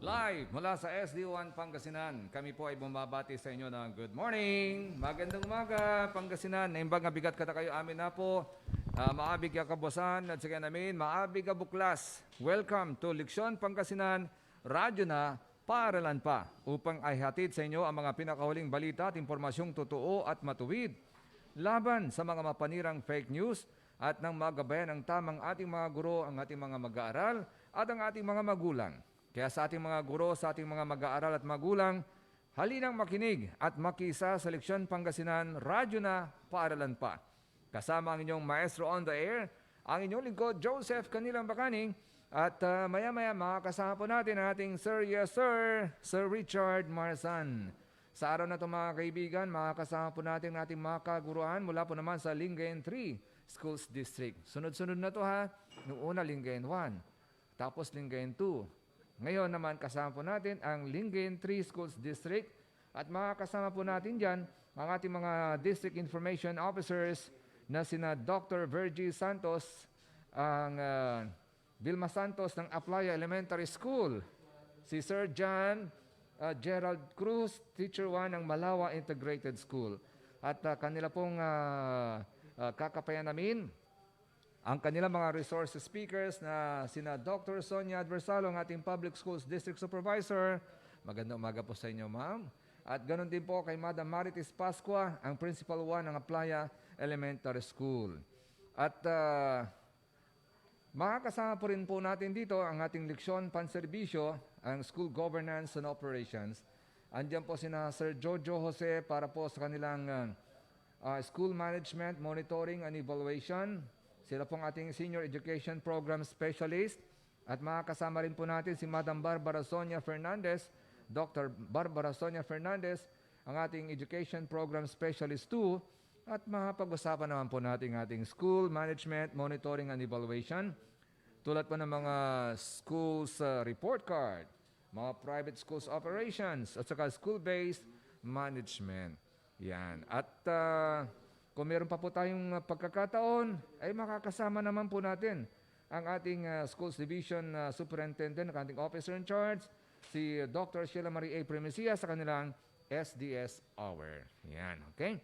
Live mula sa SD1 Pangasinan. Kami po ay bumabati sa inyo ng good morning. Magandang umaga, Pangasinan. Naimbang abigat kata kayo amin na po. Maabig ka kabosan at sige namin, maabig ka buklas. Welcome to Leksyon Pangasinan, radyo na, paaralan pa. Upang ay hatid sa inyo ang mga pinakahuling balita at impormasyong totoo at matuwid. Laban sa mga mapanirang fake news at nang magabayan ng tamang ating mga guro, ang ating mga mag-aaral at ang ating mga magulang. Kaya sa ating mga guro, sa ating mga mag-aaral at magulang, halinang makinig at makisa sa Leksyon Pangasinan, radyo na, paaralan pa. Kasama ang inyong maestro on the air, ang inyong lingkod, Joseph Kanilang Bakaning, at maya-maya makakasama po natin ang ating Sir Sir Richard Marsan. Sa araw na ito mga kaibigan, makakasama po natin ang ating mga kaguruan mula po naman sa Lingayen 3 Schools District. Sunod-sunod na to ha. Noong una, Lingayen 1. Tapos Lingayen 2. Ngayon naman, kasama po natin ang Lingayen 3 Schools District at makakasama po natin dyan ang ating mga District Information Officers na sina Dr. Virgie Santos, ang Vilma Santos ng Aplaya Elementary School, si Sir John Gerald Cruz, Teacher 1 ng Malawa Integrated School. At kanila pong kakapayan namin ang kanilang mga resource speakers na sina Dr. Sonia Adversalo, ang ating Public Schools District Supervisor. Magandang umaga po sa inyo, ma'am. At ganoon din po kay Madam Marites Pascua, ang Principal 1 ng Aplaya Elementary School. At makakasama po rin po natin dito ang ating leksyon panserbisyo, ang School Governance and Operations. Andiyan po sina Sir Jojo Jose para po sa kanilang School Management, Monitoring and Evaluation. Sila pong ating Senior Education Program Specialist. At makakasama rin po natin si Madam Barbara Sonia Fernandez, Dr. Barbara Sonia Fernandez, ang ating Education Program Specialist 2. At makapag-usapan naman po natin ating School Management, Monitoring and Evaluation. Tulad po ng mga schools report card, mga private schools operations, at saka school-based management. Yan. At kung meron pa po tayong pagkakataon, ay makakasama naman po natin ang ating Schools Division Superintendent, ang ating Officer in Charge, si Dr. Sheila Marie A. Primicia sa kanilang SDS Hour. Yan, okay?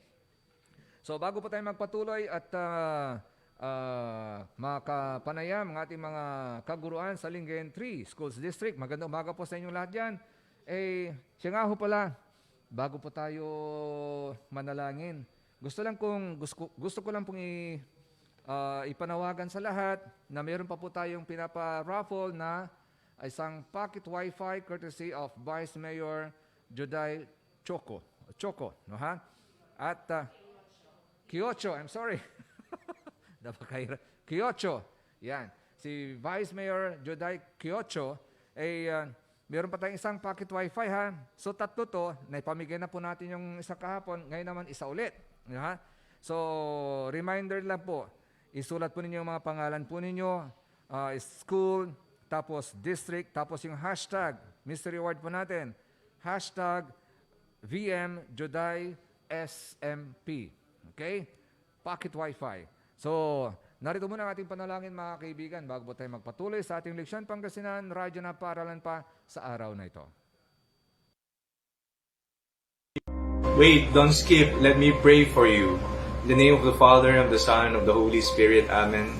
So bago po tayo magpatuloy at makapanayam ang ating mga kaguruan sa Lingayen 3 Schools District, magandang umaga po sa inyong lahat dyan. Siya nga ho pala, bago po tayo manalangin, gusto ko lang pong ipanawagan sa lahat na mayroon pa po tayong pinapa-raffle na isang pocket wifi courtesy of Vice Mayor Juday Choco, no ha? At Kiocho, I'm sorry. Kiocho. Yan. Si Vice Mayor Juday Kiocho meron pa tayong isang pocket wifi ha. So tatlo to, naipamigay na po natin yung isa kahapon, ngayon naman isa ulit. Ha? So, reminder lang po, isulat po ninyo yung mga pangalan po ninyo, school, tapos district, tapos yung hashtag, mystery word po natin, hashtag VMJudaySMP. Okay? Pocket Wi-Fi. So, narito muna ang ating panalangin mga kaibigan bago po tayo magpatuloy sa ating Leksyon Pangasinan, radyo na paaralan pa sa araw na ito. Wait, don't skip. Let me pray for you. In the name of the Father, and of the Son, and of the Holy Spirit. Amen.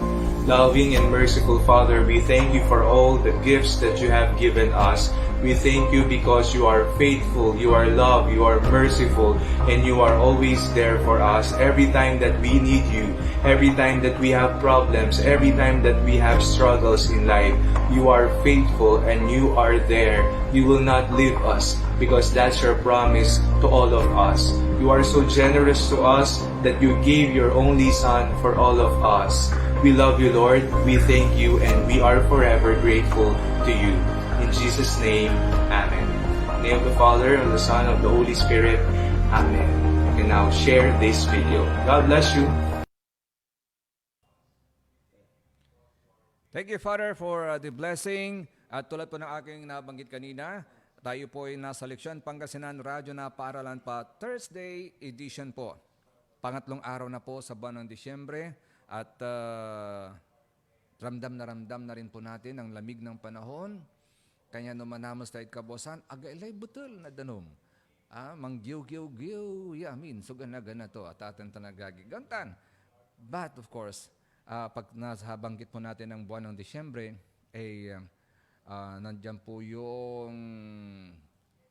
Loving and merciful Father, we thank you for all the gifts that you have given us. We thank you because you are faithful, you are love, you are merciful, and you are always there for us every time that we need you, every time that we have problems, every time that we have struggles in life. You are faithful and you are there. You will not leave us because that's your promise to all of us. You are so generous to us that you gave your only Son for all of us. We love you, Lord. We thank you and we are forever grateful to you. In Jesus' name, Amen. In the name of the Father, and the Son, and of the Holy Spirit. Amen. You can now share this video. God bless you. Thank you, Father, for the blessing. At tulad po ng aking nabanggit kanina, tayo po ay nasa Leksyon Pangasinan, radyo na paaralan pa, Thursday edition po. Pangatlong araw na po sa buwan ng Disyembre. At ramdam na rin po natin ang lamig ng panahon. Kanya numanamos tayo kabosan, agailay betul na danom. Manggiw-giw-giw, yamin, so gana-gana to, at atin tanagagigantan. But of course, pag nasabanggit po natin ang buwan ng Disyembre, nandyan po yung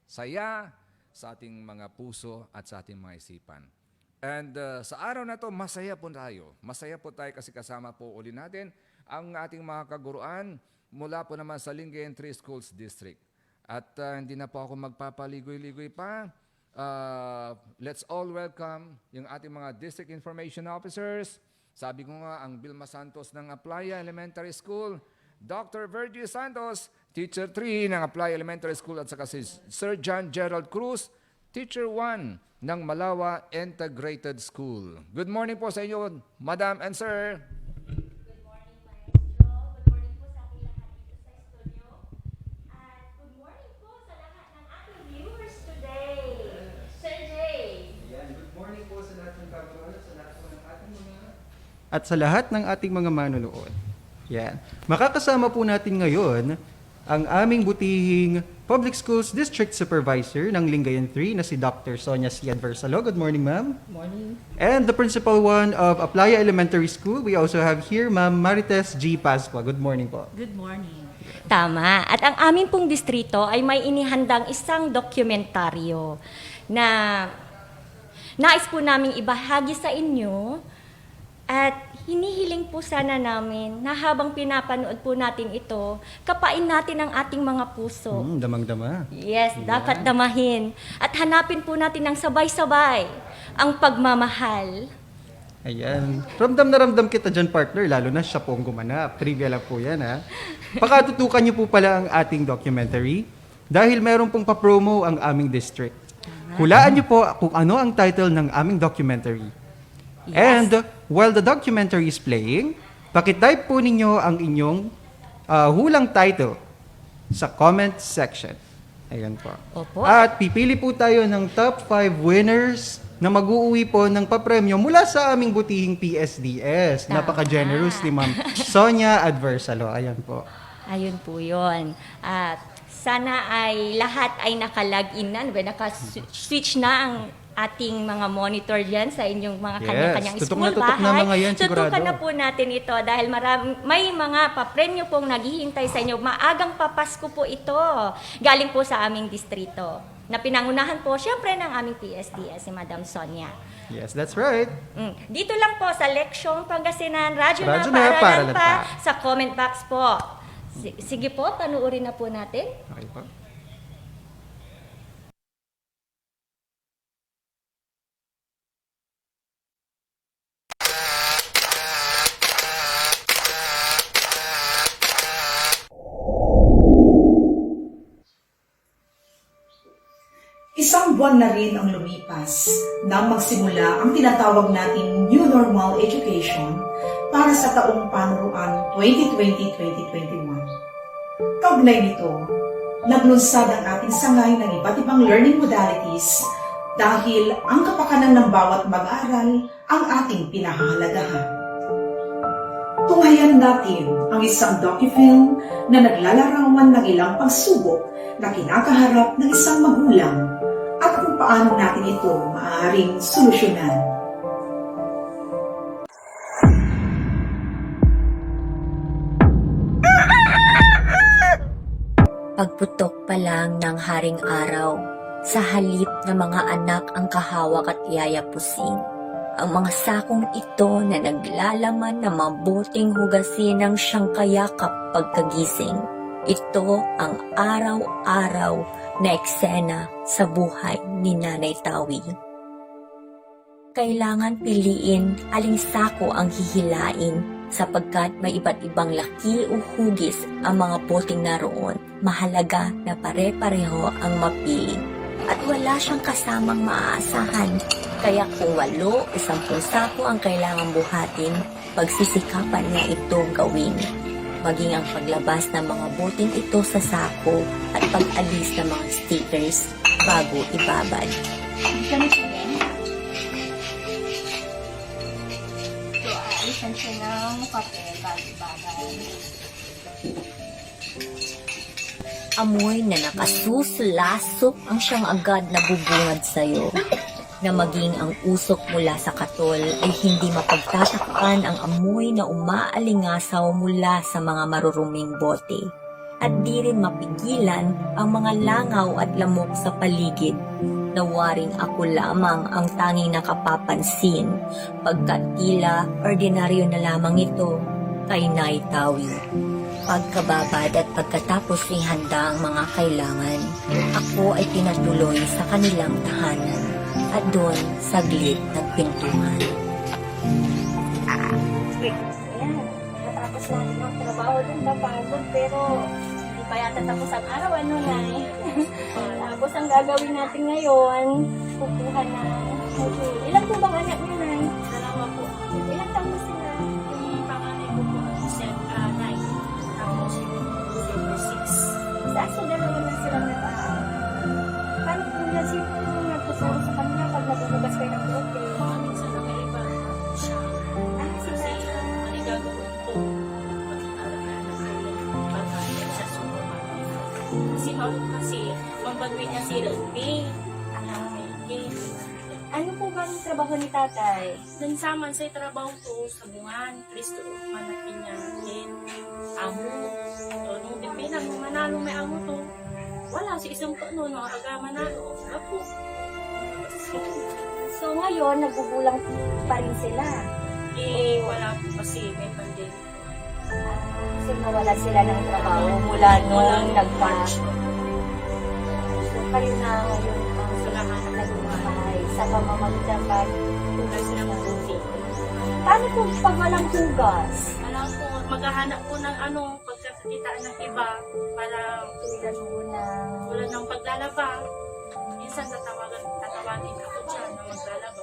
saya sa ating mga puso at sa ating mga isipan. And sa araw na to, masaya po tayo. Masaya po tayo kasi kasama po uli natin ang ating mga kaguruan mula po naman sa Lingayen 3 Schools District. At hindi na po ako magpapaligoy-ligoy pa. Let's all welcome yung ating mga District Information Officers. Sabi ko nga, ang Vilma Santos ng Aplaya Elementary School, Dr. Virgil Santos, Teacher 3 ng Aplaya Elementary School, at saka si Sir John Gerald Cruz, Teacher 1 ng Malawa Integrated School. Good morning po sa inyo, Madam and Sir. At sa lahat ng ating mga manonood. Yan. Makakasama po natin ngayon ang aming butihing Public Schools District Supervisor ng Lingayen 3 na si Dr. Sonia C. Adversalo. Good morning, ma'am. Morning. And the Principal 1 of Aplaya Elementary School, we also have here, Ma'am Marites G. Pascua. Good morning po. Good morning. Tama. At ang amin pong distrito ay may inihandang isang dokumentaryo na nais po naming ibahagi sa inyo. At hinihiling po sana namin na habang pinapanood po natin ito, kapain natin ang ating mga puso. Damang-dama. Yes, dapat damahin. At hanapin po natin ng sabay-sabay ang pagmamahal. Ayan. Ramdam na ramdam kita dyan, partner, lalo na siya pong gumanap. Trivia lang po yan, ha? Pakatutukan niyo po pala ang ating documentary dahil meron pong pa-promo ang aming district. Hulaan niyo po kung ano ang title ng aming documentary. Yes. And while the documentary is playing, pakitype po ninyo ang inyong hulang title sa comment section. Ayan po. Opo. At pipili po tayo ng top 5 winners na mag-uuwi po ng papremyo mula sa aming butihing PSDS. Tama. Napaka-generous ni Ma'am Sonia Adversalo. Ayan po. Ayun po yun. At sana ay lahat ay nakalag-in na, naka-switch na ang ating mga monitor dyan sa inyong mga kanya-kanyang tutok school, na tutok bahay. na mga yan, sigurado. Tutukan na po natin ito dahil may mga papremyo pong naghihintay sa inyo. Maagang papasko po ito. Galing po sa aming distrito. Na pinangunahan po, syempre, ng aming PSDS, si Madam Sonia. Yes, that's right. Dito lang po sa Leksyong Pangasinan, Radyo na Radyo na, Paaralan Paaralan pa, pa. sa comment box po. Sige po, panuorin na po natin. Okay po. Isang buwan na rin ang lumipas nang magsimula ang tinatawag nating New Normal Education para sa taong panuruan 2020-2021. Kaugnay nito, naglunsad ang ating sangay ng iba't ibang learning modalities dahil ang kapakanan ng bawat mag-aaral ang ating pinahahalagahan. Tunghayan natin ang isang docufilm na naglalarawan ng ilang pagsubok na kinakaharap ng isang magulang at kung paano natin ito maaaring solusyonan. Pagputok pa lang ng haring araw, sa halip na mga anak ang kahawak at yayapusing. Ang mga sakong ito na naglalaman ng mabuting hugasin ng siyang kayakap pagkagising. Ito ang araw-araw na eksena sa buhay ni Nanay Tawi. Kailangan piliin aling sako ang hihilain sapagkat may iba't ibang laki o hugis ang mga boting naroon. Mahalaga na pare-pareho ang mapili. At wala siyang kasamang maaasahan. Kaya kung 8 o 10 sako ang kailangang buhatin, pagsisikapan niya ito gawin. Maging ang paglabas ng mga boting ito sa sako at pag-alis ng mga stickers bago ibabad. So, alisan siya ng papel bago ibabad. Amoy na nakasusulasok ang siyang agad na bubungad sa'yo. Na maging ang usok mula sa katol ay hindi mapagtatakpan ang amoy na umaalingasaw mula sa mga maruruming bote. At di rin mapigilan ang mga langaw at lamok sa paligid. Nawaring ako lamang ang tanging nakapapansin, pagkat tila ordinaryo na lamang ito kay Nay Tawi. Pagkababad at pagkatapos ihanda ang mga kailangan, ako ay pinatuloy sa kanilang tahanan at doon saglit nagpintuhan. Ayan, natapos natin ang trabaho dun, napagod, pero hindi pa yata tapos ang araw, ano na eh. Tapos ang gagawin natin ngayon, kukuha ng module. Ilan po bang anak niyo, Nay? Dalawa po. Ilan taon na sila? Yung panganay ko po, 9. Tapos yung 6. Saan sa dalawa na silang nag-aaral? Paano po na sino po nagtusuro sa kanila pag nabubugas kayo ng bote? Minsan na may iba siya. Sila Kasi ang gagawin ko, pag-aaral na pag-aaral sa supermarket. Kasi magbagwin niya si Rugby. Ano po ba ang trabaho ni tatay? Nansaman sa trabaho ko sa bungan, Kristo, manakin niya, din, amo. So, nung bilang manalo may amo to, wala si isang no, mga aga manalo. Ako. So ngayon, nagugulang pa rin sila. Wala po kasi may pandemic. So nawala sila ng trabaho mula nung nag-March. So kayo na ngayon ang nagmamahay sa pamamagitan Hugas ng tubig. Paano po pag walang hugas? Alam po, maghahanap po ng pagkakitaan ng iba para Tulad po na wala ng paglalaba. Minsan tatawagin ako dyan na maglalaba.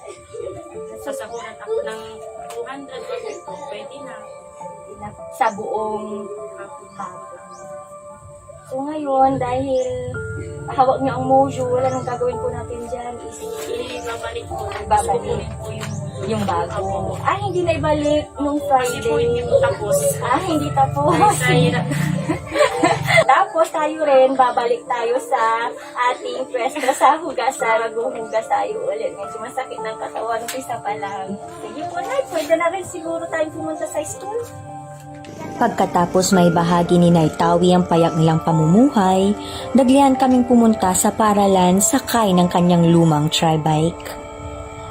Sasahuran ako ng 200 o pwede na. sa buong Hapon. hapon. So ngayon, dahil hawak niyo ang module, wala nang gagawin po natin dyan is Babalik po. Babalik. Sukunin po yung bago. Hindi na ibalik nung Kasi po hindi Friday. po tapos. Hindi tapos. Sa Tapos tayo rin, babalik tayo sa ating pwesto sa hugasan. Maghuhugas tayo ulit. Medyo masakit ng katawan, isa pa lang. Sige po, Nay, pwede na rin siguro tayong pumunta sa school. Pagkatapos may bahagi ni Nay Tawi ang payak nilang pamumuhay, naglihan kaming pumunta sa paaralan sakay ng kanyang lumang tri-bike.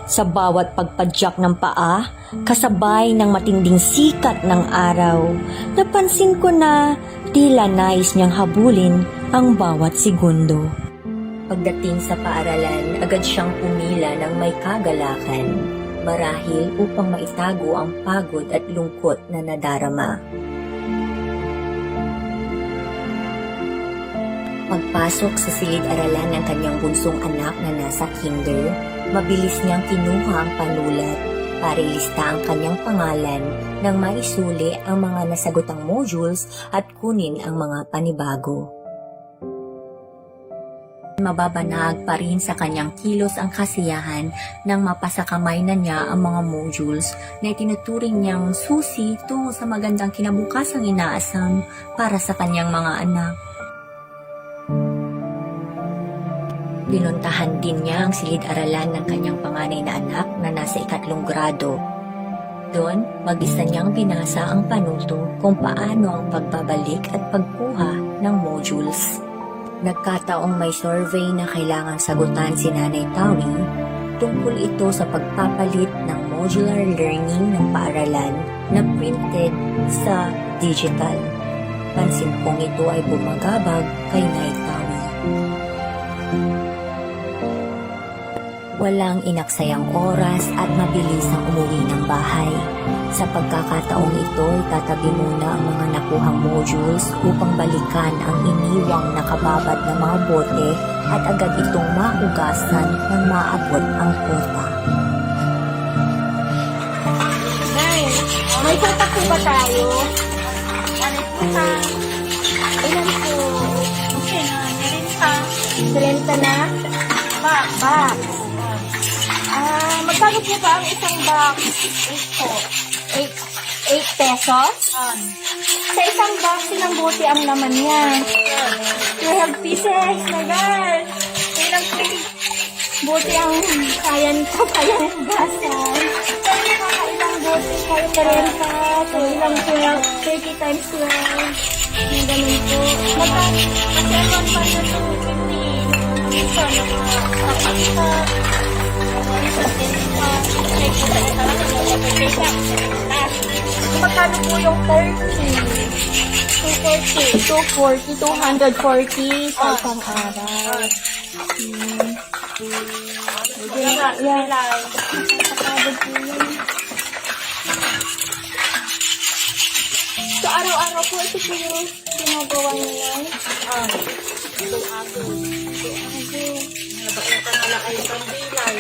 Sa bawat pagpadyak ng paa, kasabay ng matinding sikat ng araw, napansin ko na tila nais niyang habulin ang bawat segundo. Pagdating sa paaralan, agad siyang pumila ng may kagalakan, marahil upang maitago ang pagod at lungkot na nadarama. Pagpasok sa silid-aralan ng kanyang bunsong anak na nasa kinder, mabilis niyang kinuha ang panulat para ilista ang kanyang pangalan nang maisuli ang mga nasagotang modules at kunin ang mga panibago. Mababanag pa rin sa kanyang kilos ang kasiyahan nang mapasakamay na niya ang mga modules na itinuturing niyang susi tungo sa magandang kinabukasang inaasam para sa kanyang mga anak. Pinuntahan din niya ang silid-aralan ng kanyang panganay na anak na nasa 3 grado. Doon, mag-isa niyang binasa ang panuto kung paano ang pagbabalik at pagkuha ng modules. Nagkataong may survey na kailangang sagutan si Nanay Tawi, tungkol ito sa pagpapalit ng modular learning ng paaralan na printed sa digital. Pansin kong ito ay bumagabag kay Nay Tawi. Walang inaksayang oras at mabilis ang umuwi ng bahay. Sa pagkakataong ito, itatabi muna ang mga nakuhang modules upang balikan ang iniwang nakababad na mga bote at agad itong mahugasan nang maabot ang kota. Nay, may tutak po ba tayo? Ano po ka? Ilan po? Okay na, meron pa. 30 na? Box. Magkano po ba ang isang box? 8 po. 8 8 pesos? Sa isang box, ilang bote ang laman niya? 12 pieces. Nagal. Ilang bote ang kaya nito, kaya hugasan. Kaya nakakailang bote, kaya 40. So, ilang 30 times 12. Yung ganun po. Kasi ang pa na 250. Minsan, magkano po yung 30? 240. 240 sa isang araw. Yan. Nakakagod po yun. So, araw-araw po ito po yung ginagawa niyo. Ito-ago. Nabakit ang alakay ng bilay.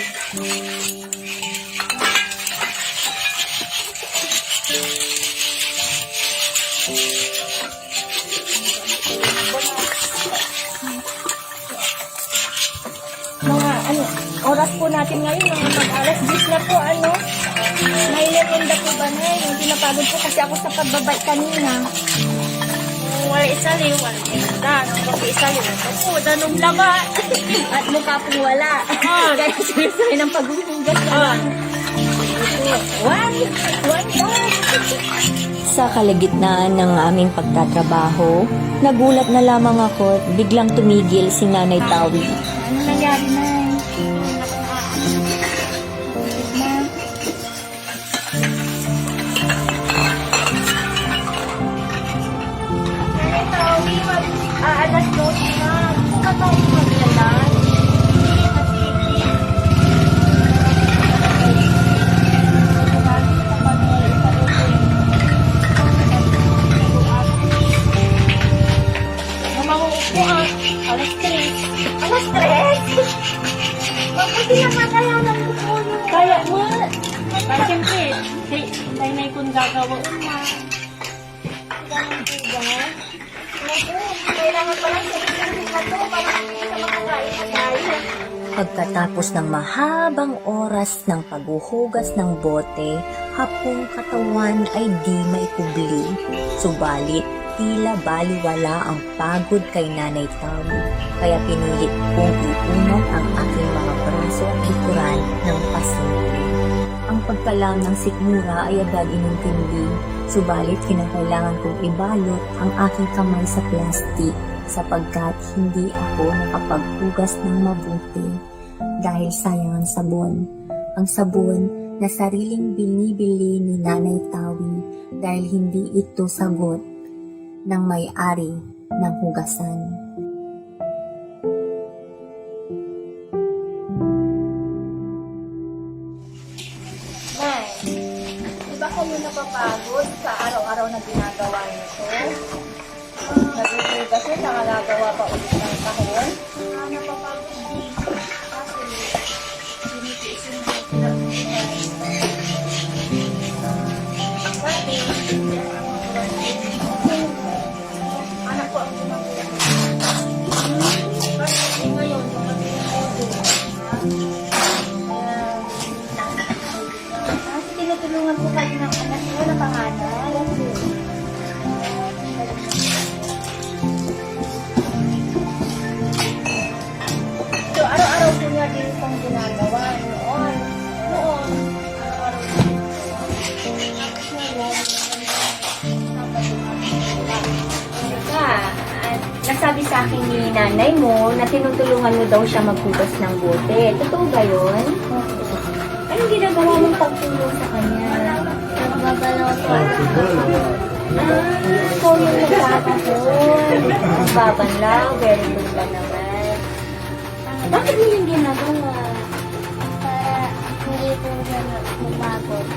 Mga oras po natin ngayon, mga mag-alas 10 na po, may lemunda po ba na yun? Hindi napagod po kasi ako sa pagbabay kanina. Wala isa liw, wala isa. Bakit isa liw? Ako, danong laba. At mukha pong wala. Kaya sila ng paghuhugas na. One more. Sa kalagitnaan ng aming pagtatrabaho, nagulat na lamang ako at biglang tumigil si Nanay Tawi. Ano nangyari na? Alas 12 na. Kung ka tayo maglalan. Alas 3. Alas 3? Mabuti naman kaya ng bukolo. Kaya mo. Kaya siyempre, tayo kung gagawa na. Ganun po ba? Kailangan pala sa isang ito para hindi ka makakain na tayo. Pagkatapos ng mahabang oras ng paghuhugas ng bote, hapong katawan ay di maikubli. Subalit, tila baliwala ang pagod kay Nanay Tawi, kaya pinilit kong iunat ang aking mga braso at likuran ng pasimple. Ang pagkalam ng sikmura ay agad inintindi, subalit kinakailangan kong ibalot ang aking kamay sa plastik sapagkat hindi ako nakapaghugas ng mabuti dahil sayang ang sabon. Ang sabon na sariling binibili ni Nanay Tawi dahil hindi ito sagot ng may-ari ng hugasan. Nay, di ba kayo napapagod sa araw-araw na ginagawa nito? Naghuhugas yun, nakagagawa pa ulit ng kahon? Napapagod din. Kasi, tinitiis yung Pati, anak ko ang ginagawa. Kasi ngayon, yung tinutulungan ko kayo ng anak ko na pangalan. So, araw-araw po niya din itong ginagawa noon. Araw-araw po niya. Tapos ngayon, nasabi sa akin ni nanay mo na tinutulungan mo daw siya maghugas ng bote. Totoo ba yun? Anong ginagawa mong pagtulong sa kanya? Nagbabalaw ko. Ikaw yung nagkakahon. Nagbabanlaw. Very good ka naman. Bakit mo yung ginagawa? Para hindi po siya magpapagod.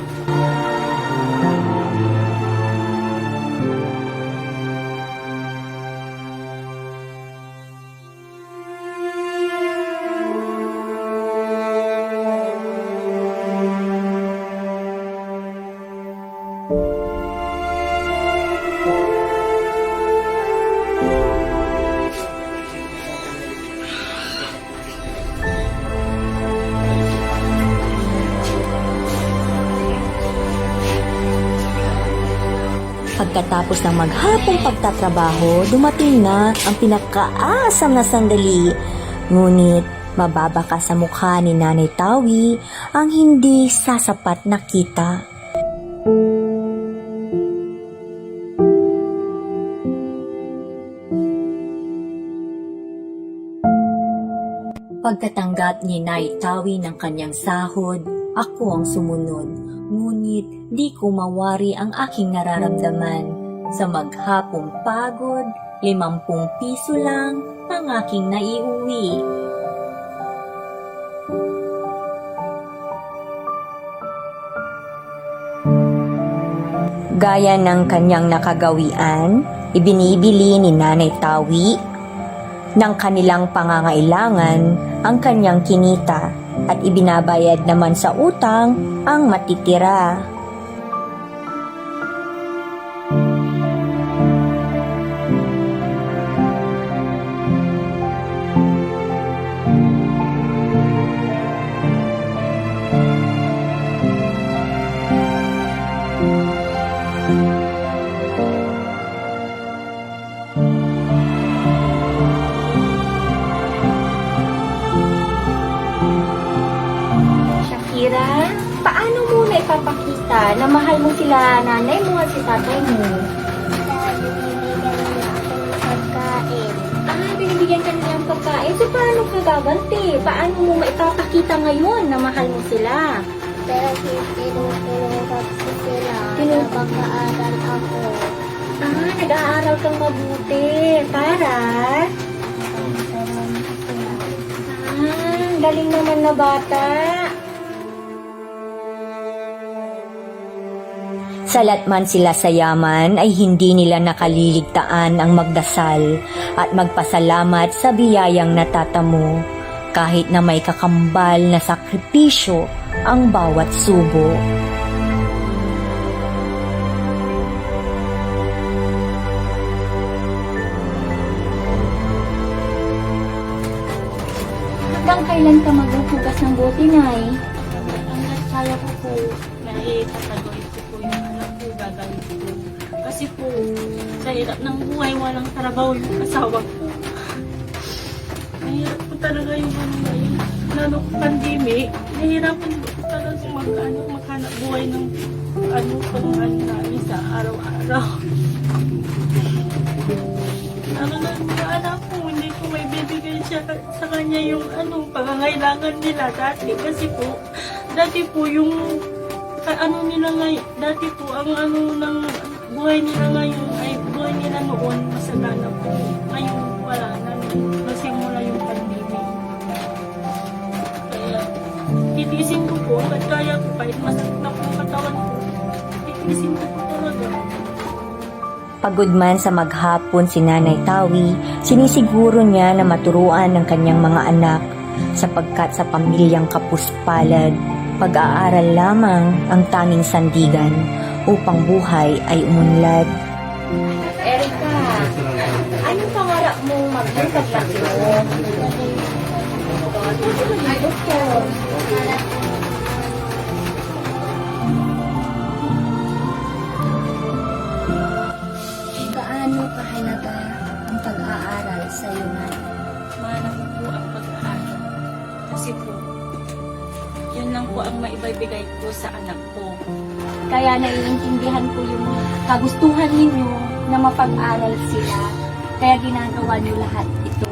Pagkatapos ng maghapong pagtatrabaho, dumating na ang pinakaasam na sandali. Ngunit mababaka sa mukha ni Nanay Tawi ang hindi sasapat na kita. Pagkatanggap ni Nay Tawi ng kanyang sahod, ako ang sumunod. Ngunit di ko mawari ang aking nararamdaman. Sa maghapong pagod, 50 piso lang ang aking naiuwi. Gaya ng kanyang nakagawian, ibinibili ni Nanay Tawi ng kanilang pangangailangan ang kanyang kinita at ibinabayad naman sa utang ang matitira. Shakira, paano mo na ipapakita na mahal mo sila nanay mo at si tatay mo? Binibigyan ka nila ng pagkain. So, paano ka gaganti? Paano mo maipapakita ngayon na mahal mo sila? Pero tinutulong ko sila na mag-aaral ako. Nag-aaral kang mabuti. Para? Galing naman na bata. Salat man sila sa yaman ay hindi nila nakaliligtaan ang magdasal at magpasalamat sa biyayang natatamo kahit na may kakambal na sakripisyo ang bawat subo. Hanggang kailan ka maghuhugas ng bote, Nay? Hanggang kaya ko po, naitatagoy ko po yung anak ko, gagawin ko. Kasi po, sa hirap ng buhay, walang trabaho yung asawa ko. Mahirap po talaga yung ano ngayon. Lalo pandemic, nahirapan po talaga maghanap buhay ng pang namin sa araw-araw. Lalo na yung mga anak ko, hindi ko may bibigay siya sa kanya yung pangangailangan nila dati. Kasi po, dati po yung nila ngayon, dati po ang ng buhay nila ngayon ay buhay nila noon masagana po. Ngayon wala na, masimula yung pandemic. Kaya titiisin ko po, at kaya ko kahit masakit na po ang katawan ko, titiisin ko po talaga. Pagod man sa maghapon si Nanay Tawi, sinisiguro niya na maturuan ng kanyang mga anak sapagkat sa pamilyang kapuspalad, pag-aaral lamang ang tanging sandigan upang buhay ay umunlad. Erika, anong pangarap mo maging paglaki mo? Doktor. Gaano kahalaga ang pag-aaral sa iyo na? Mahal ko po ang pag-aaral. Kasi po, yun lang po ang maibibigay ko sa anak ko. Kaya naiintindihan ko yung kagustuhan ninyo na mapag-aral sila. Kaya ginagawa niyo lahat ito.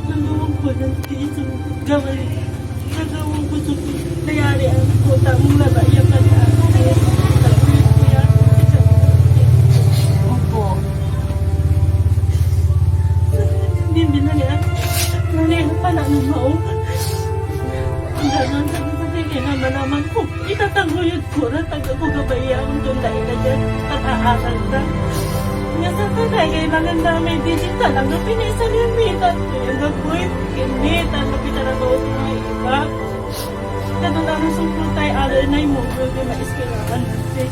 Nagawang ko ng tiisang gawin. Nagawang ko sa nangyari ang utang na yung pag-aaral. Opo. Hindi na niya. Nalila pala ng maong. Ang gano'n sa sige naman naman ko. Itataguyod ko na taga ko gabaya ang doon dahil na dyan at aaral na. Nga sa tagay, kailangan namin digital ang pinasalimitan. Kaya nag-wait, kinitan, mapita na doon sa mga iba. Ganun na rin sumpong tayo, alay na yung mga doon na iskilahan natin.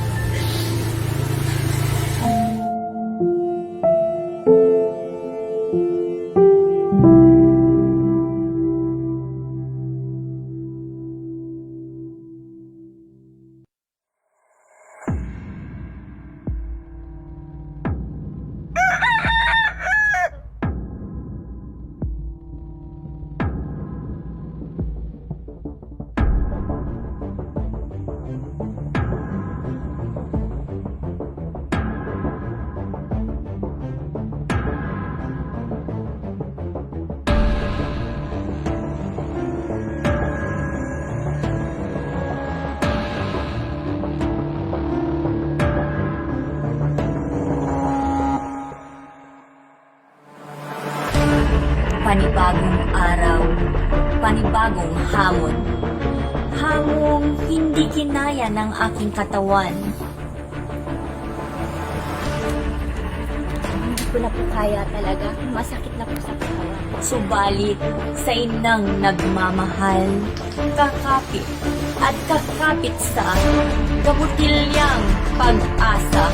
Panibagong araw, panibagong hamon. Hamong hindi kinaya ng aking katawan. Hindi ko na po kaya talaga. Masakit na po sa katawan. Subalit, sa inang nagmamahal, kakapit at kakapit sa kabutilyang pag-asa.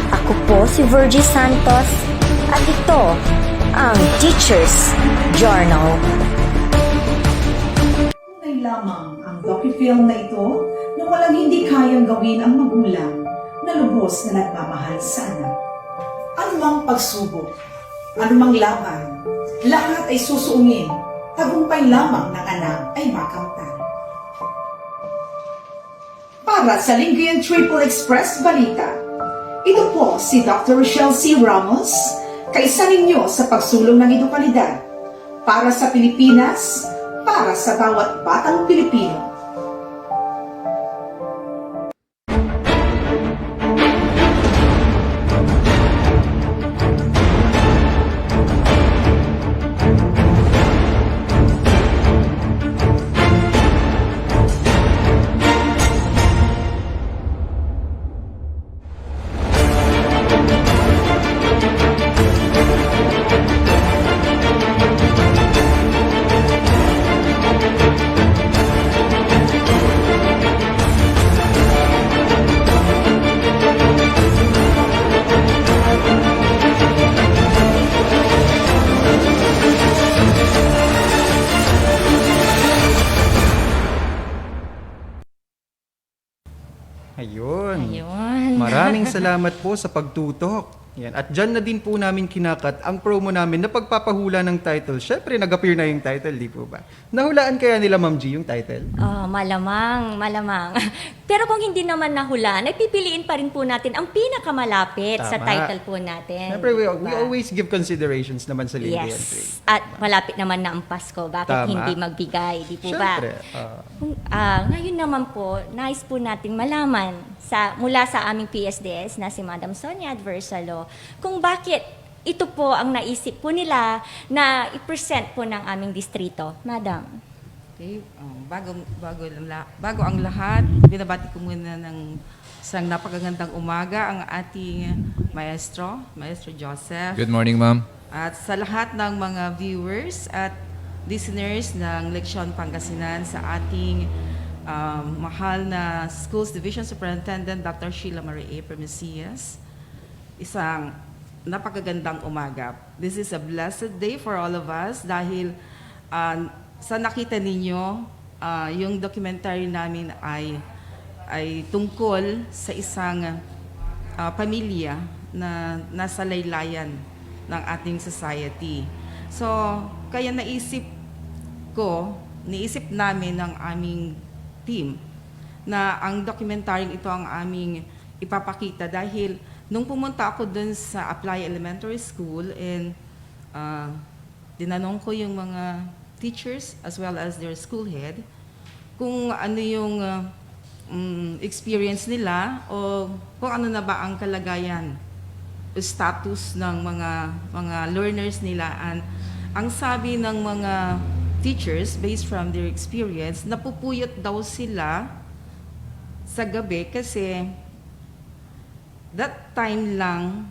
Ako po si Virgie Santos at ito ang Teacher's Journal. Tunay lamang ang docu-film na ito na walang hindi kayang gawin ang magulang na lubos na nagmamahal sa anak. Anumang pagsubok, anumang laban, lahat ay susuungin. Tagumpay lamang ng anak ay makamtan. Para sa Lingayen Triple Express Balita, ito po si Dr. Rochelle C. Ramos, kaisa ninyo sa pagsulong ng edukalidad para sa Pilipinas, para sa bawat batang Pilipino. Ayun. Ayun. Maraming salamat po sa pagtutok. Yan. At dyan na din po namin kinakat ang promo namin na pagpapahula ng title. Syempre, nag-appear na yung title, di po ba? Nahulaan kaya nila, Ma'am G, yung title? Malamang, malamang. Pero kung hindi naman nahulaan, ay pipiliin pa rin po natin ang pinakamalapit sa Tama. title po natin. Syempre, we Diba? always give considerations naman sa Lingayen Trade. Yes. At malapit naman na ang Pasko. Bakit Tama. hindi magbigay? Di po ba? Syempre. Ngayon naman po, nais po nating malaman mula sa aming PSDS na si Madam Sonia Adversalo kung bakit ito po ang naisip po nila na i-present po ng aming distrito. Madam. Okay, bago ang lahat, binabati ko muna ng isang napakagandang umaga ang ating Maestro Joseph. Good morning, ma'am. At sa lahat ng mga viewers at listeners ng Leksyon Pangasinan sa ating mahal na Schools Division Superintendent Dr. Sheila Marie Permesias. Isang napakagandang umaga. This is a blessed day for all of us dahil sa nakita ninyo, yung documentary namin ay tungkol sa isang pamilya na nasa laylayan ng ating society. So, kaya naisip namin ng aming team na ang documentaryong ito ang aming ipapakita dahil nung pumunta ako dun sa Apply Elementary School and dinanong ko yung mga teachers as well as their school head kung ano yung experience nila o kung ano na ba ang kalagayan o status ng mga learners nila. And ang sabi ng mga teachers, based from their experience, napupuyat daw sila sa gabi kasi that time lang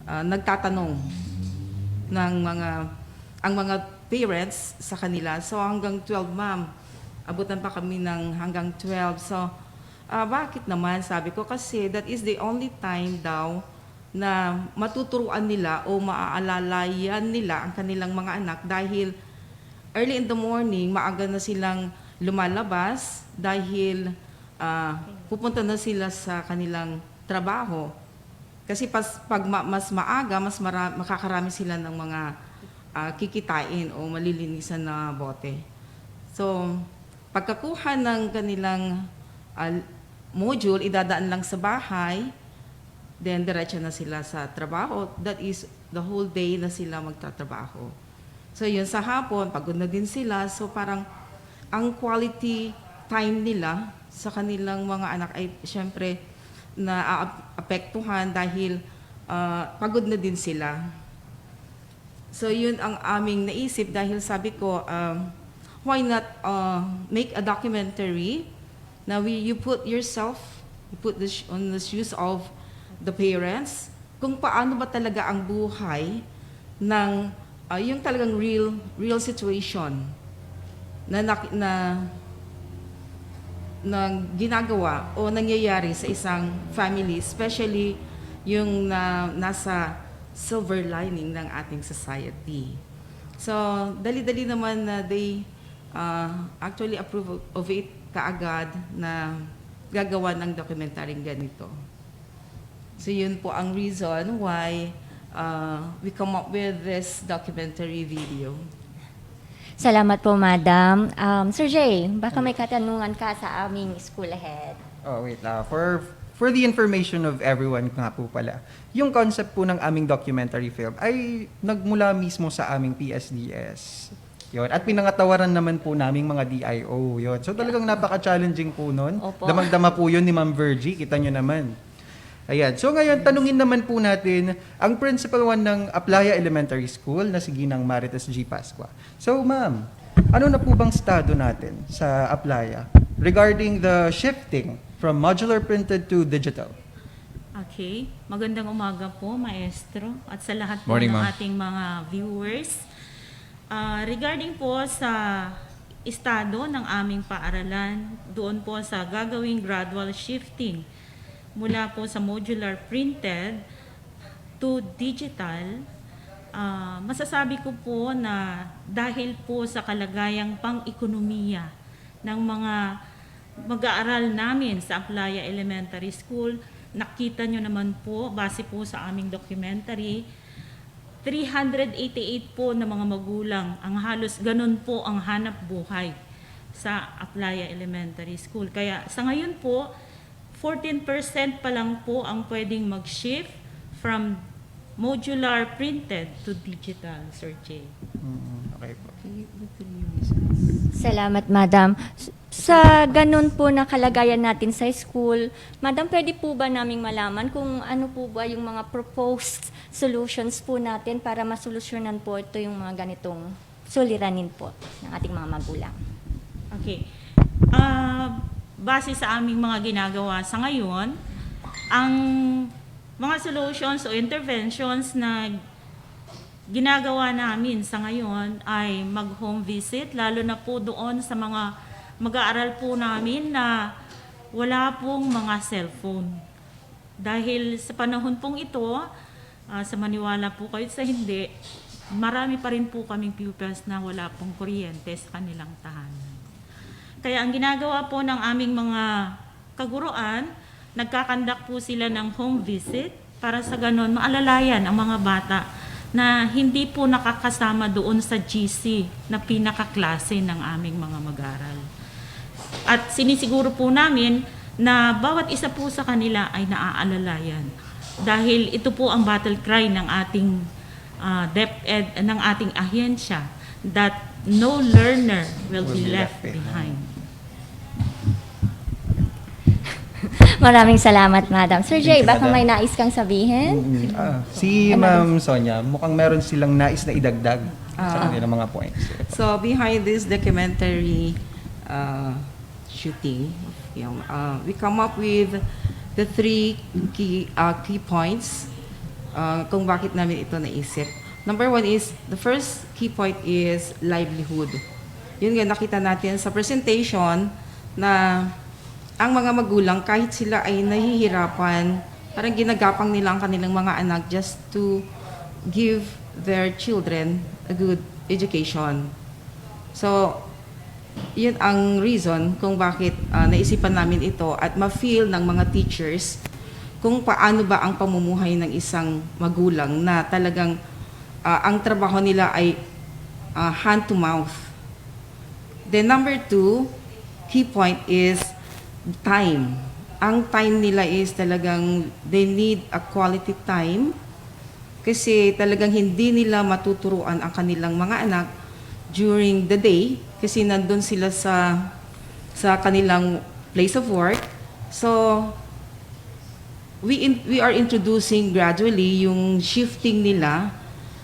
nagtatanong ng ang mga parents sa kanila. So hanggang 12, ma'am, abutan pa kami ng hanggang 12. So bakit naman? Sabi ko kasi that is the only time daw na matuturuan nila o maaalalayan nila ang kanilang mga anak dahil early in the morning, maaga na silang lumalabas dahil pupunta na sila sa kanilang trabaho. Kasi pag mas maaga, makakarami sila ng mga kikitain o malilinisan na bote. So, pagkakuha ng kanilang module, idadaan lang sa bahay, then diretso na sila sa trabaho. That is the whole day na sila magtatrabaho. So yun, sa hapon, pagod na din sila. So parang ang quality time nila sa kanilang mga anak ay syempre naapektuhan dahil pagod na din sila. So yun ang aming naisip dahil sabi ko, why not make a documentary na you put yourself, you put on the shoes of the parents, kung paano ba talaga ang buhay ng yung talagang real situation na ginagawa o nangyayari sa isang family, especially yung nasa silver lining ng ating society. So, dali-dali naman na they actually approve of it kaagad na gagawa ng documentaryong ganito. So, yun po ang reason why we come up with this documentary video. Salamat po, Madam. Sir Jay, baka may katanungan ka sa aming school head. Oh, wait. For the information of everyone nga po pala, yung concept po ng aming documentary film ay nagmula mismo sa aming PSDS. Yun. At pinangatawaran naman po naming mga DIO. Yun. So talagang napaka-challenging po nun. Opo. Damang-dama po yun ni Ma'am Virgie. Kita nyo naman. Ayan. So ngayon, tanungin naman po natin ang principal one ng Aplaya Elementary School na si Ginang Marites G. Pascua. So ma'am, ano na po bang estado natin sa Aplaya regarding the shifting from modular printed to digital? Okay. Magandang umaga po, maestro, at sa lahat po Morning, ng ma'am. ating mga viewers. Regarding po sa estado ng aming paaralan, doon po sa gagawing gradual shifting mula po sa modular printed to digital, masasabi ko po na dahil po sa kalagayang pang-ekonomiya ng mga mag-aaral namin sa Aplaya Elementary School, nakita nyo naman po, base po sa aming documentary, 388 po na mga magulang, ang halos ganun po ang hanap buhay sa Aplaya Elementary School. Kaya sa ngayon po, 14% pa lang po ang pwedeng mag-shift from modular printed to digital, Sir Jay. Okay po. Salamat, Madam. Sa ganun po na kalagayan natin sa school, Madam, pwede po ba naming malaman kung ano po ba yung mga proposed solutions po natin para masolusyonan po ito yung mga ganitong suliranin po ng ating mga magulang? Okay. Base sa aming mga ginagawa sa ngayon, ang mga solutions o interventions na ginagawa namin sa ngayon ay mag-home visit, lalo na po doon sa mga mag-aaral po namin na wala pong mga cellphone. Dahil sa panahon pong ito, sa maniwala po kayo sa hindi, marami pa rin po kaming pupils na wala pong kuryente sa kanilang tahanan. Kaya ang ginagawa po ng aming mga kaguruan, nagkakandak po sila ng home visit para sa ganon maalalayan ang mga bata na hindi po nakakasama doon sa GC na pinakaklase ng aming mga mag-aaral. At sinisiguro po namin na bawat isa po sa kanila ay naaalalayan. Dahil ito po ang battle cry ng ating DepEd, ng ating ahensya, that no learner will be left behind. Maraming salamat, Madam. Sir Jay, baka may nais kang sabihin? Si Ma'am Sonia, mukhang meron silang nais na idagdag sa kanilang mga points. So behind this documentary shooting, we come up with the three key points kung bakit namin ito naisip. Number one is, the first key point is livelihood. Yun nga nakita natin sa presentation na ang mga magulang kahit sila ay nahihirapan, parang ginagapang nila ang kanilang mga anak just to give their children a good education. So, yun ang reason kung bakit naisipan namin ito at ma-feel ng mga teachers kung paano ba ang pamumuhay ng isang magulang na talagang ang trabaho nila ay hand to mouth. Then number two, key point is time. Ang time nila is talagang they need a quality time kasi talagang hindi nila matuturuan ang kanilang mga anak during the day kasi nandun sila sa kanilang place of work. So, we are introducing gradually yung shifting nila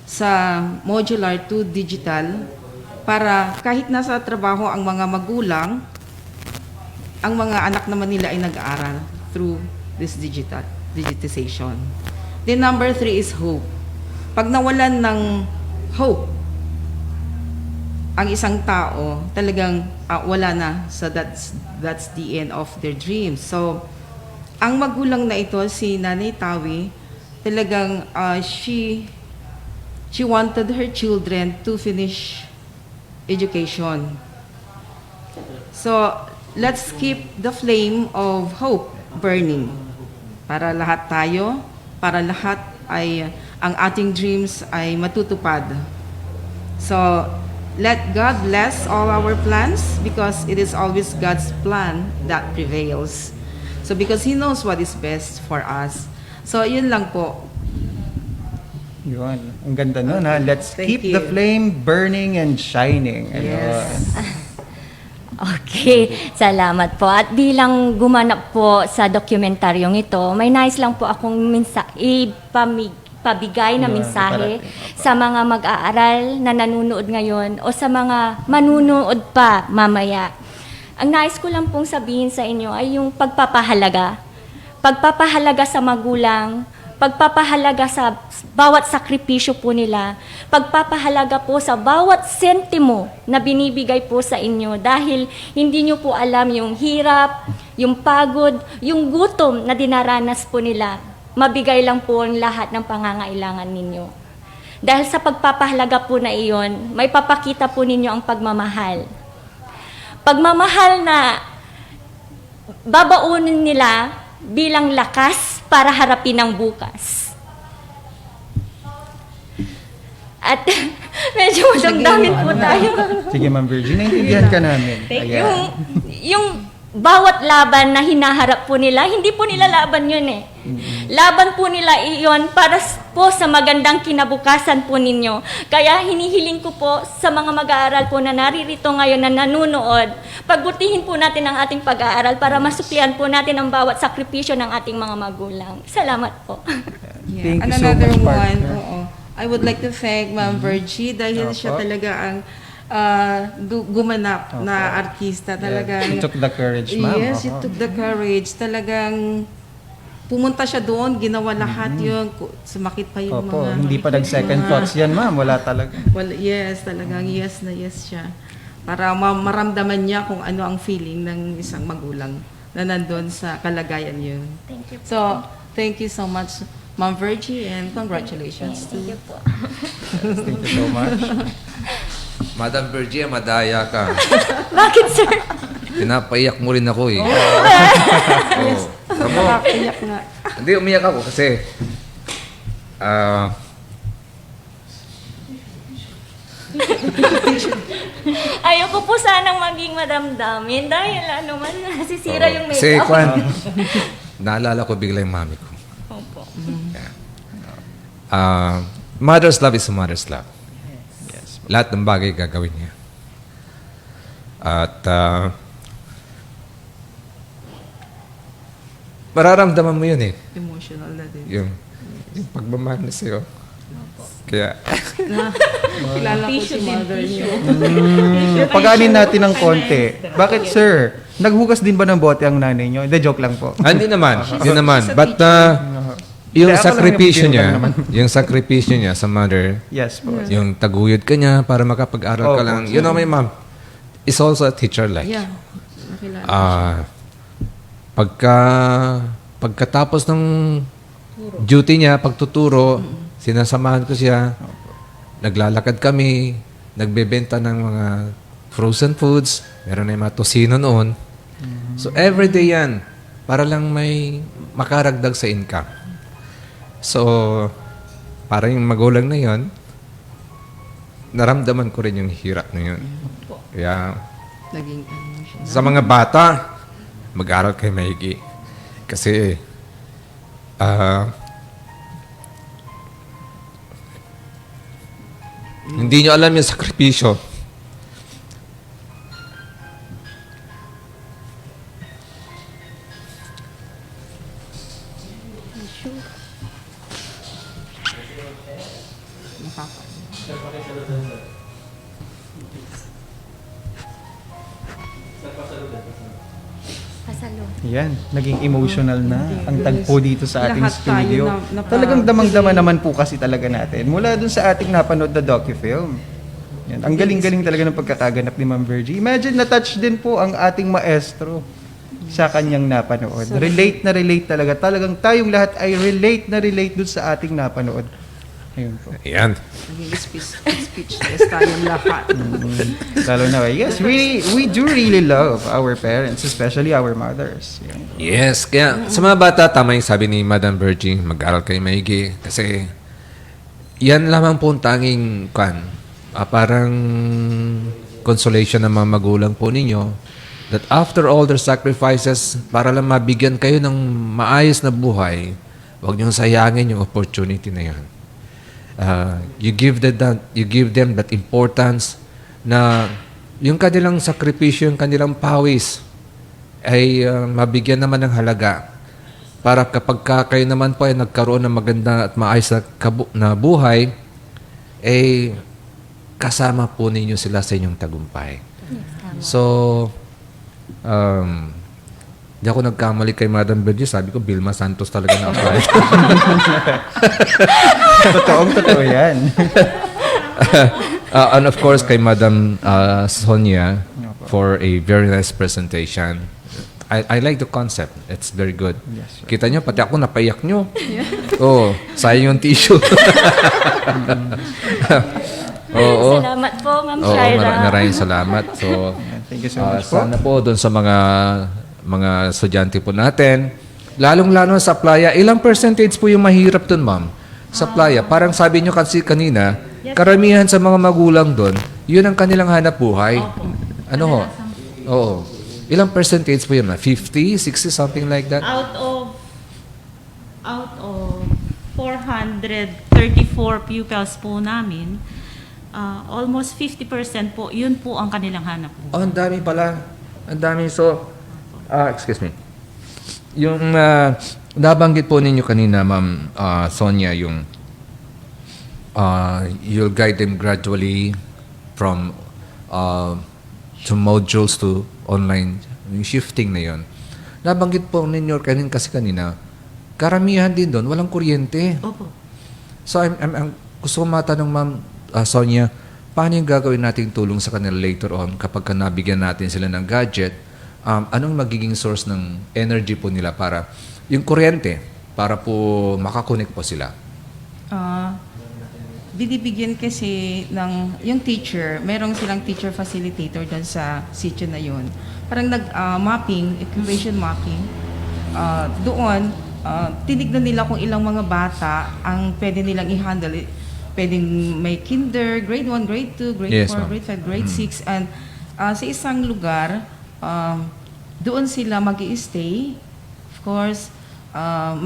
sa modular to digital para kahit nasa trabaho ang mga magulang, ang mga anak naman nila ay nag-aaral through this digitization. Then number 3 is hope. Pag nawalan ng hope ang isang tao, talagang wala na. So that's the end of their dreams. So ang magulang na ito, si Nanay Tawi, talagang she wanted her children to finish education. So let's keep the flame of hope burning para lahat tayo, para lahat ay ang ating dreams ay matutupad. So let God bless all our plans because it is always God's plan that prevails. So because He knows what is best for us. So yun lang po. Yun. Ang ganda nun, ha? Let's Thank keep you. the flame burning and shining. Yes. Okay, salamat po. At bilang gumanap po sa dokumentaryong ito, may nais lang po akong pabigay na mensahe sa mga mag-aaral na nanonood ngayon o sa mga manunood pa mamaya. Ang nais ko lang pong sabihin sa inyo ay yung pagpapahalaga. Pagpapahalaga sa magulang, pagpapahalaga sa bawat sakripisyo po nila, pagpapahalaga po sa bawat sentimo na binibigay po sa inyo dahil hindi nyo po alam yung hirap, yung pagod, yung gutom na dinaranas po nila. Mabigay lang po ang lahat ng pangangailangan ninyo. Dahil sa pagpapahalaga po na iyon, may papakita po ninyo ang pagmamahal. Pagmamahal na babaunin nila bilang lakas para harapin ang bukas. At medyo madamdamin po tayo. Sige, Ma'am Virgie, naintindihan ka namin. Ayan. Yung bawat laban na hinaharap po nila, hindi po nila laban yun eh. Laban po nila iyon para po sa magandang kinabukasan po ninyo. Kaya hinihiling ko po sa mga mag-aaral po na naririto ngayon na nanunood, pagbutihin po natin ang ating pag-aaral para masuklian po natin ang bawat sakripisyo ng ating mga magulang. Salamat po. Thank you And so another much, one, partner. oo. I would like to thank Ma'am Virgie dahil siya talaga ang gumanap na artista. Talagang, You took the courage, ma'am. yes, you took the courage. Talagang pumunta siya doon, ginawa lahat yun. Sumakit pa yung Opo, mga... hindi pa nag-second thoughts yan, ma'am. Wala talaga. Well, yes, talagang yes na yes siya. Para maramdaman niya kung ano ang feeling ng isang magulang na nandun sa kalagayan yun. Thank you po. So, thank you so much, Ma'am Virgie, and congratulations Thank you po. Thank you so much. Madam Virgie, madaya ka. Bakit, sir? Pinapaiyak mo rin ako eh. Oh. Tama. Nakakaiyak nga. Hindi, umiyak ako kasi Ayoko po sanang maging madamdamin dahil ano man, nasisira yung kasi makeup. kwan, naalala ko bigla yung mami ko. Opo. Mother's love is a mother's love. Lahat ng bagay gagawin niya. At mararamdaman mo yun eh. Emotional na din. Yung pagmamahal na sa'yo. Kaya, Kilala ko si mother niyo. Paganin natin ng konti. Bakit, sir? Naghugas din ba ng bote ang nanay nyo? Hindi, joke lang po. hindi naman. Yun naman. But, Hindi, ako yung lang sakripisyo yung niya, naman. yung sakripisyo niya sa mother, Yes po. yung taguyod ka niya para makapag-aral ka Opo. lang. You know, my mom is also a teacher like. Yeah. Nakilala. Pagkatapos ng duty niya, pagtuturo, sinasamahan ko siya. Naglalakad kami, nagbebenta ng mga frozen foods, meron na yung mga tosino noon. So everyday yan, para lang may makaragdag sa income. So, para yung magulang na yon, naramdaman ko rin yung hirap na yun. Kaya, Naging ano siya. sa mga bata, mag-aral kayo maigi. Kasi, hindi nyo alam yung sakripisyo. nakaka. Pasalo. Yan, naging emotional na ang tagpo dito sa ating Lahat tayo studio. Talagang damang-dama naman po kasi talaga natin. Mula dun sa ating napanood na docu-film. Yan. Ang galing-galing talaga ng pagkakaganap ni Ma'am Virgie. Imagine, na-touch din po ang ating maestro sa kanyang napanood. Relate na relate talaga. Talagang tayong lahat ay relate na relate dun sa ating napanood. Ayun po. Ayan. Naging speechless tayong lahat. Lalo na, yes, we do really love our parents, especially our mothers. Yan. Yes, kaya sa mga bata, tama yung sabi ni Madam Virgie, mag-aral kayo maigi. Kasi yan lamang po ang tanging parang consolation ng mga magulang po ninyo that after all their sacrifices, para lang mabigyan kayo ng maayos na buhay, huwag niyong sayangin yung opportunity na yan. You give them that importance na yung kanilang sakripisyo, yung kanilang pawis ay mabigyan naman ng halaga para kapag kayo naman po ay nagkaroon ng maganda at maayos na buhay, ay kasama po ninyo sila sa inyong tagumpay. So, di ako nagkamali kay Madam Virgie. Sabi ko, Vilma Santos talaga na-apply. Totoo yan. And of course, kay Madam Sonia for a very nice presentation. I like the concept. It's very good. Yes, sir. Kita nyo, pati ako napaiyak nyo. Oh, sayang yung tissue. Oo. Salamat po, Ma'am Oo, Shaira. maraming salamat. So, Thank you so much po. sana po doon sa mga estudyante po natin, lalong-lalo sa playa, ilang percentage po yung mahirap doon, ma'am? Sa playa, parang sabi nyo kasi kanina, karamihan sa mga magulang doon, yun ang kanilang hanap buhay. Ano ho? Oo. Ilang percentage po yun, ma'am? 50, 60, something like that? Out of 434 pupils po namin, almost 50% po, yun po ang kanilang hanap po. Oh, ang dami pala. Ang dami. So, excuse me. Yung nabanggit po ninyo kanina, Ma'am Sonia, yung you'll guide them gradually from to modules to online. Yung shifting na yon. Nabanggit po ninyo kanina, karamihan din doon, walang kuryente. Opo. So, I'm gusto ko matanong, Ma'am Sonia, paano yung gagawin nating tulong sa kanila later on kapag nabigyan natin sila ng gadget? Anong magiging source ng energy po nila para yung kuryente, para po makakonect po sila? Binibigyan kasi ng yung teacher, merong silang teacher facilitator doon sa sitio na yun. Parang nag-mapping, equation mapping. Doon, tinignan nila kung ilang mga bata ang pwede nilang i-handle. Pwedeng may kinder, grade 1, grade 2, grade Yes, 4, ma'am. grade 5, grade 6. And sa isang lugar, doon sila mag-i-stay. Of course,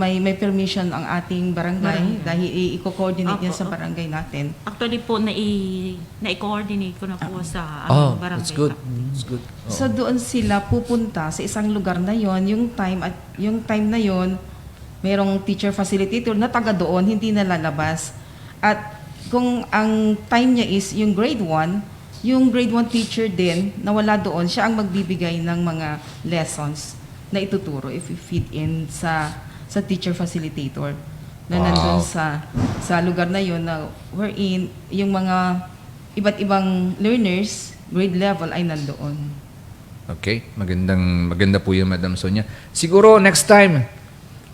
may permission ang ating barangay dahil i-coordinate yan sa barangay natin. Actually po, na-coordinate ko na po sa aming barangay. That's good. That's good. So doon sila pupunta sa isang lugar na yon, yung time na yon, merong teacher facilitator na taga doon, hindi na lalabas. At kung ang time niya is yung grade 1, yung grade 1 teacher din na wala doon, siya ang magbibigay ng mga lessons na ituturo if we feed in sa teacher facilitator na nandun sa lugar na yon, na wherein yung mga iba't ibang learners grade level ay nandoon. Okay, maganda po yun, Madam Sonia. Siguro next time,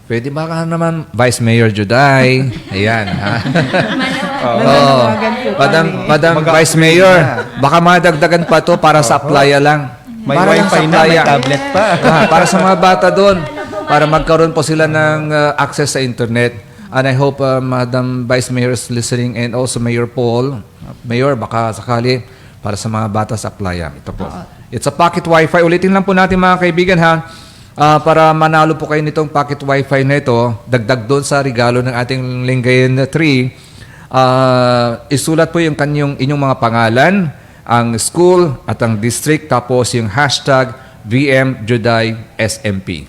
pwede ba ka naman Vice Mayor Juday? Ayan, ha? Nananawagan po Madam Vice Mayor, baka madagdagan pa to para sa playa lang. May Para lang wifi sa na, may playa. tablet pa. Para sa mga bata doon, para magkaroon po sila ng access sa internet. And I hope Madam Vice Mayor is listening, and also Mayor Paul. Mayor, baka sakali para sa mga bata sa playa. Ito po. It's a pocket wifi. Ulitin lang po natin, mga kaibigan, ha? Para manalo po kayo nitong pocket wifi na ito, dagdag doon sa regalo ng ating Lingayen tree, isulat po yung inyong mga pangalan, ang school at ang district, tapos yung hashtag VMJudaySMP.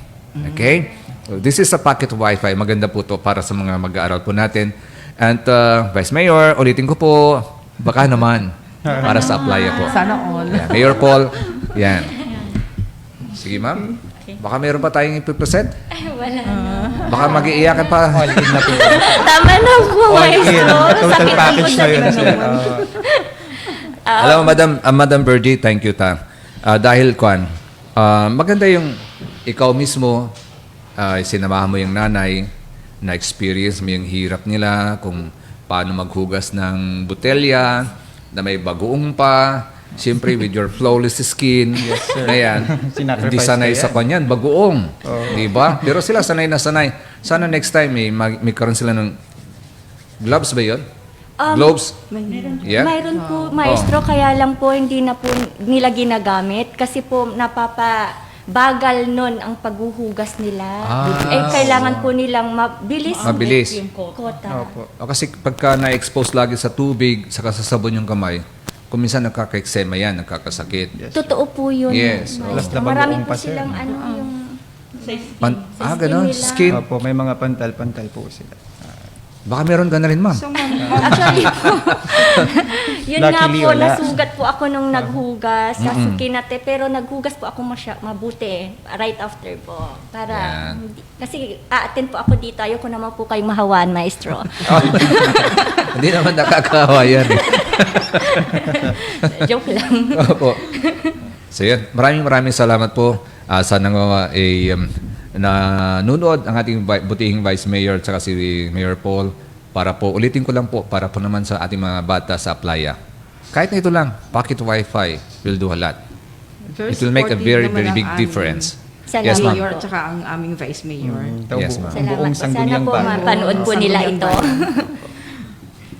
Okay? So this is a pocket wifi. Maganda po to para sa mga mag-aaral po natin. And Vice Mayor, ulitin ko po, baka naman, para sa Aplaya po. Sana all. Yan. Mayor Paul, yan. Sige, ma'am. Baka meron pa tayong ipipresent? Ay, wala na. Baka mag-iiyakan pa. All in na po. Tama na po, All in. Maestro. Total Sakit package ang na yun, likod sir. naman. Alam mo, Madam Virgie, thank you ta. Dahil, maganda yung ikaw mismo, sinamahan mo yung nanay, na-experience mo yung hirap nila, kung paano maghugas ng butelya, na may bagoong pa, siyempre with your flawless skin. Yes, sir. Ayan. Sinacrifice Hindi sanay ka sa yan. kanyan, bagoong. Di ba? Pero sila sanay na sanay. Sana next time may karoon sila ng gloves ba yun? Gloves? Yeah? Mayroon po, Maestro, kaya lang po hindi na po nila ginagamit kasi po napapabagal nun ang paghuhugas nila. Kailangan po nilang mabilis. Mabilis. Yung coat. Kota. Kasi pagka na-expose lagi sa tubig, saka sa sabon yung kamay, kung minsan nakaka-eksema yan, nakakasakit. Totoo po yun. Yes. Maestro. Plus na Marami bagoong po pa, sir. silang yung Ganon? nila. Skin? Opo, may mga pantal-pantal po sila. Baka meron ka na rin, ma'am. So, ma'am, Actually po, yun nga Luckily, po, wala. nasugat po ako nung naghugas sa Sukinate, pero naghugas po ako mabuti right after po. Para, Yan. kasi a-attend po ako dito, ayoko naman po kayong mahawaan, Maestro. Hindi naman nakakawa yan. Joke lang. Opo. So yun, maraming salamat po sa nanonood ang ating butihing Vice Mayor at si Mayor Paul para po, ulitin ko lang po, para po naman sa ating mga bata sa Playa. Kahit na ito lang, pocket wifi will do a lot. very It will make a supportive very, naman very ang big aming difference. Salamat Yes, ma'am. Mayor at saka ang aming Vice Mayor. Yes, ma'am. Ang Salamat buong po. Sana sangguniang po bayan. mapanood po nila Sangguniang ito.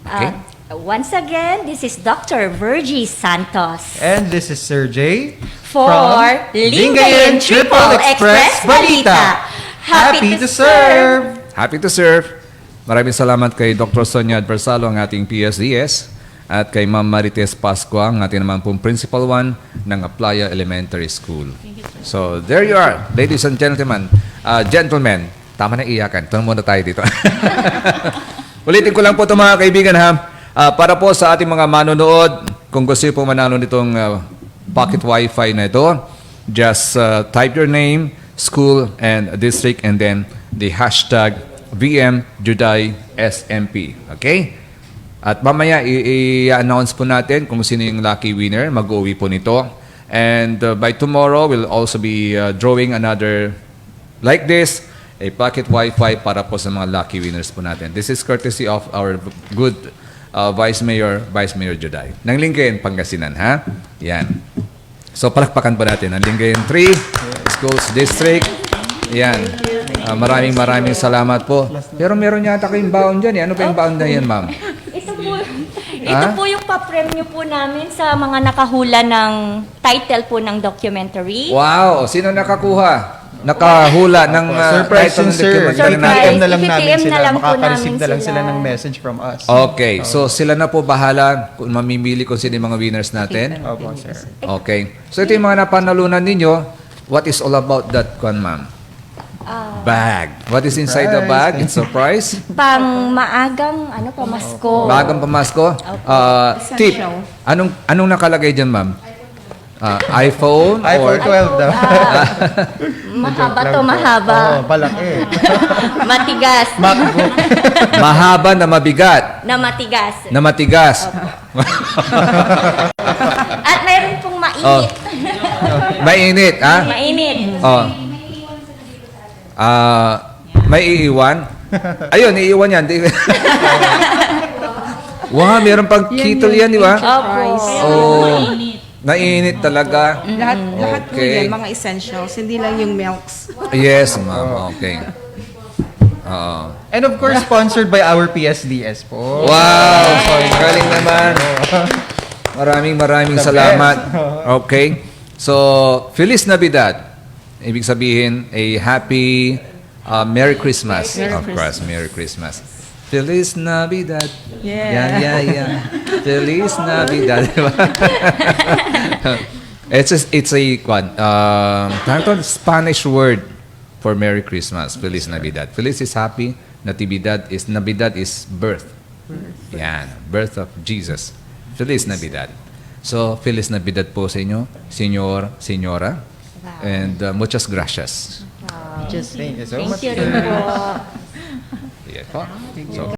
Okay. Once again, this is Dr. Virgie Santos And this is Sir J. for from Lingayen Triple Express Balita. Happy to serve! Happy to serve. Maraming salamat kay Dr. Sonia Adversalo, ang ating PSDS, at kay Ma'am Marites Pascua, ang ating naman pong Principal 1 ng Aplaya Elementary School. So, there you are, ladies and gentlemen. Gentlemen, tama na iyakan. Ito muna tayo dito. Ulitin ko lang po ito mga kaibigan ha. Para po sa ating mga manonood, kung gusto po manalo nitong pocket wifi na ito, just type your name, school, and district, and then the hashtag VMJudaySMP. Okay? At mamaya, i-announce po natin kung sino yung lucky winner. Mag-uwi po nito. And by tomorrow, we'll also be drawing another like this, a pocket wifi para po sa mga lucky winners po natin. This is courtesy of our good Vice Mayor Juday. Ng Lingayen, Pangasinan, ha? Yan. So, palakpakan po natin ang Lingayen 3 Schools District. Yan. Maraming salamat po. Pero meron yata kayong baon dyan. Eh. Ano pa yung baon na yan, ma'am? Ito po yung pa-premyo po namin sa mga nakahula ng title po ng documentary. Wow! Sino nakahula ng Surprise title yun, ng sir. documentary Surprise. natin? I-PM na lang namin I-PM na sila. lang po Makaka-receive namin na lang sila. sila ng message from us. Okay. So, sila na po bahala kung mamimili kung sino yung mga winners natin. Opo, sir. Okay. So, ito yung mga napanalunan ninyo. What is all about that, ma'am? Bag. What is inside the bag? It's surprise. Pang maagang, pamasko. Bagang pamasko. Tip. Essential. Anong nakalagay dyan, ma'am? iPhone? iPhone 12 daw. Mahaba to, mahaba. Oo, malaki. Matigas. MacBook. Mahaba na mabigat. Na matigas. Na matigas. At mayroon pong Oh. mainit. Mainit, ha? Mainit. Oh. May iiwan? Ayun, iiwan yan. Wow, meron pang kittle yan, di ba? Opo. Oh. Nainit talaga. Lahat po Okay. yan, mga essentials. Hindi lang yung milks. Yes, ma'am. Okay. Oo. And of course, sponsored by our PSDS po. Wow! Galing naman. Maraming The salamat. Okay. So, Feliz Navidad. Ibig sabihin, a happy Merry Christmas. Of course, Merry Christmas. Feliz Navidad. Yeah. Feliz Navidad. It's a Spanish word for Merry Christmas. Feliz Navidad. Feliz is happy. Navidad is birth. Yan, birth of Jesus. Feliz Navidad. So, Feliz Navidad po sa inyo, Senyor, Senyora. And muchas gracias. Thank you so Thank much. you rin po. Yan po. So,